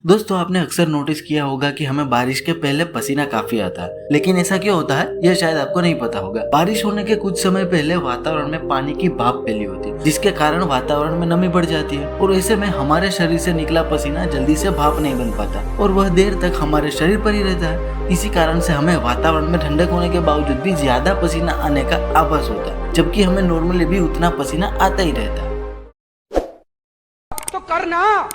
दोस्तों आपने अक्सर नोटिस किया होगा कि हमें बारिश के पहले पसीना काफी आता है, लेकिन ऐसा क्यों होता है यह शायद आपको नहीं पता होगा। बारिश होने के कुछ समय पहले वातावरण में पानी की भाप फैली होती है, जिसके कारण वातावरण में नमी बढ़ जाती है और ऐसे में हमारे शरीर से निकला पसीना जल्दी से भाप नहीं बन पाता और वह देर तक हमारे शरीर पर ही रहता है। इसी कारण से हमें वातावरण में ठंडक होने के बावजूद भी ज्यादा पसीना आने का आभास होता है, जबकि हमें नॉर्मली भी उतना पसीना आता ही रहता है। तो करना